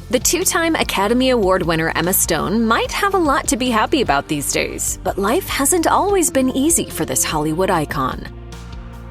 The two-time Academy Award winner Emma Stone might have a lot to be happy about these days, but life hasn't always been easy for this Hollywood icon.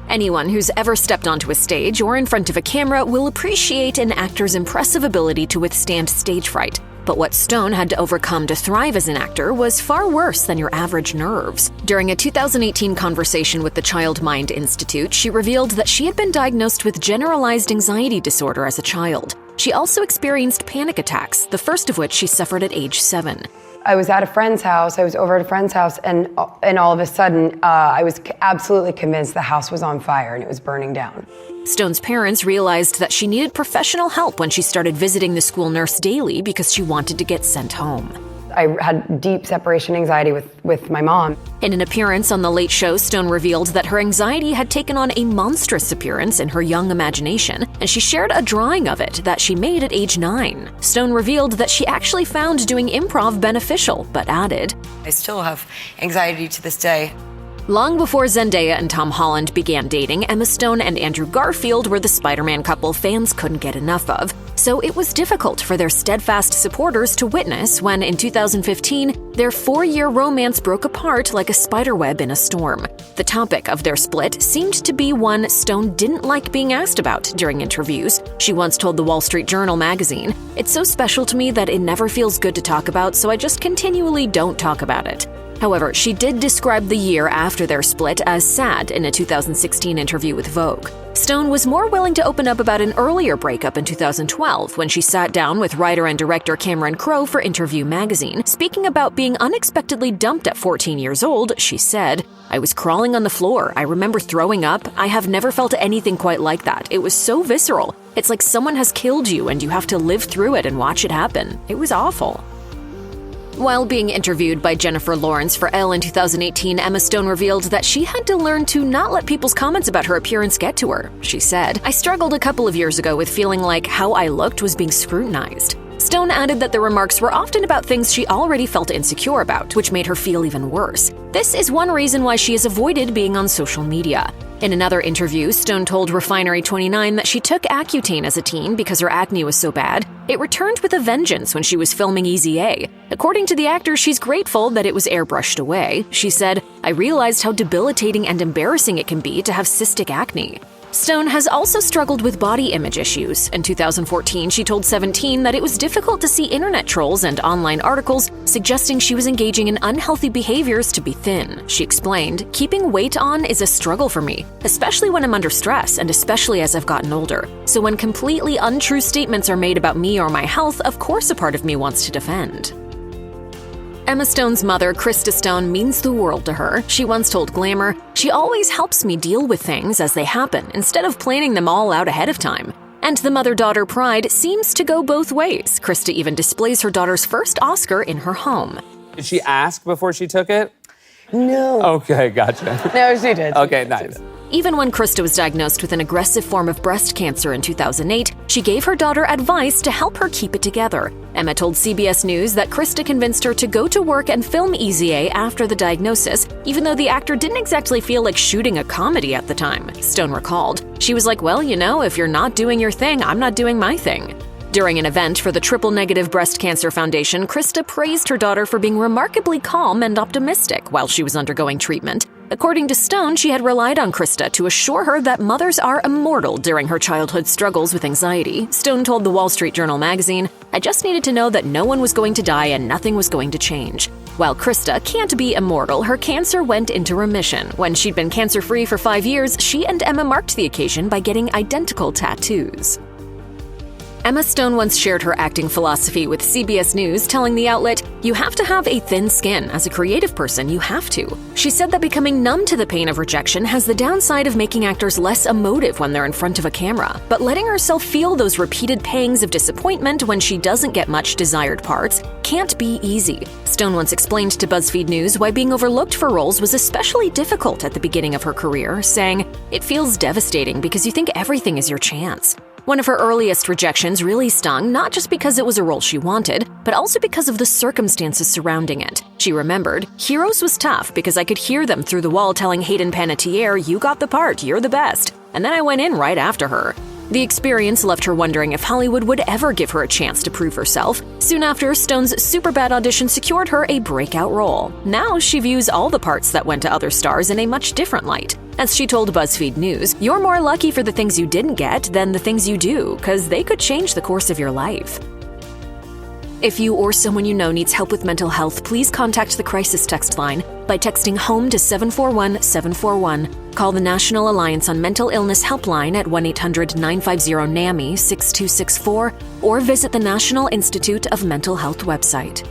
Anyone who's ever stepped onto a stage or in front of a camera will appreciate an actor's impressive ability to withstand stage fright. But what Stone had to overcome to thrive as an actor was far worse than your average nerves. During a 2018 conversation with the Child Mind Institute, she revealed that she had been diagnosed with generalized anxiety disorder as a child. She also experienced panic attacks, the first of which she suffered at age 7. I was at a friend's house, I was over at a friend's house, and all of a sudden, I was absolutely convinced the house was on fire and it was burning down. Stone's parents realized that she needed professional help when she started visiting the school nurse daily because she wanted to get sent home. I had deep separation anxiety with my mom. In an appearance on The Late Show, Stone revealed that her anxiety had taken on a monstrous appearance in her young imagination, and she shared a drawing of it that she made at age 9. Stone revealed that she actually found doing improv beneficial, but added, I still have anxiety to this day. Long before Zendaya and Tom Holland began dating, Emma Stone and Andrew Garfield were the Spider-Man couple fans couldn't get enough of, so it was difficult for their steadfast supporters to witness when, in 2015, their 4-year romance broke apart like a spiderweb in a storm. The topic of their split seemed to be one Stone didn't like being asked about during interviews. She once told the Wall Street Journal magazine, "It's so special to me that it never feels good to talk about, so I just continually don't talk about it." However, she did describe the year after their split as sad in a 2016 interview with Vogue. Stone was more willing to open up about an earlier breakup in 2012 when she sat down with writer and director Cameron Crowe for Interview magazine. Speaking about being unexpectedly dumped at 14 years old, she said, "I was crawling on the floor. I remember throwing up. I have never felt anything quite like that. It was so visceral. It's like someone has killed you and you have to live through it and watch it happen. It was awful." While being interviewed by Jennifer Lawrence for Elle in 2018, Emma Stone revealed that she had to learn to not let people's comments about her appearance get to her. She said, "I struggled a couple of years ago with feeling like how I looked was being scrutinized." Stone added that the remarks were often about things she already felt insecure about, which made her feel even worse. This is one reason why she has avoided being on social media. In another interview, Stone told Refinery29 that she took Accutane as a teen because her acne was so bad. It returned with a vengeance when she was filming Easy A. According to the actor, she's grateful that it was airbrushed away. She said, "I realized how debilitating and embarrassing it can be to have cystic acne." Stone has also struggled with body image issues. In 2014, she told 17 that it was difficult to see internet trolls and online articles suggesting she was engaging in unhealthy behaviors to be thin. She explained, "Keeping weight on is a struggle for me, especially when I'm under stress and especially as I've gotten older. So when completely untrue statements are made about me or my health, of course a part of me wants to defend." Emma Stone's mother, Krista Stone, means the world to her. She once told Glamour, "She always helps me deal with things as they happen instead of planning them all out ahead of time." And the mother-daughter pride seems to go both ways. Krista even displays her daughter's first Oscar in her home. Did she ask before she took it? No. Okay, gotcha. No, she did. Okay, nice. Even when Krista was diagnosed with an aggressive form of breast cancer in 2008, she gave her daughter advice to help her keep it together. Emma told CBS News that Krista convinced her to go to work and film Easy A after the diagnosis, even though the actor didn't exactly feel like shooting a comedy at the time. Stone recalled, "She was like, well, you know, if you're not doing your thing, I'm not doing my thing." During an event for the Triple-Negative Breast Cancer Foundation, Krista praised her daughter for being remarkably calm and optimistic while she was undergoing treatment. According to Stone, she had relied on Krista to assure her that mothers are immortal during her childhood struggles with anxiety. Stone told the Wall Street Journal magazine, "I just needed to know that no one was going to die and nothing was going to change." While Krista can't be immortal, her cancer went into remission. When she'd been cancer-free for 5 years, she and Emma marked the occasion by getting identical tattoos. Emma Stone once shared her acting philosophy with CBS News, telling the outlet, "You have to have a thin skin. As a creative person, you have to." She said that becoming numb to the pain of rejection has the downside of making actors less emotive when they're in front of a camera, but letting herself feel those repeated pangs of disappointment when she doesn't get much desired parts can't be easy. Stone once explained to BuzzFeed News why being overlooked for roles was especially difficult at the beginning of her career, saying, "It feels devastating because you think everything is your chance." One of her earliest rejections really stung, not just because it was a role she wanted, but also because of the circumstances surrounding it. She remembered, "Heroes was tough because I could hear them through the wall telling Hayden Panettiere, 'You got the part, you're the best.' And then I went in right after her." The experience left her wondering if Hollywood would ever give her a chance to prove herself. Soon after, Stone's Superbad audition secured her a breakout role. Now she views all the parts that went to other stars in a much different light. As she told BuzzFeed News, "You're more lucky for the things you didn't get than the things you do, because they could change the course of your life." If you or someone you know needs help with mental health, please contact the crisis text line by texting HOME to 741-741. Call the National Alliance on Mental Illness helpline at 1-800-950-NAMI 6264 or visit the National Institute of Mental Health website.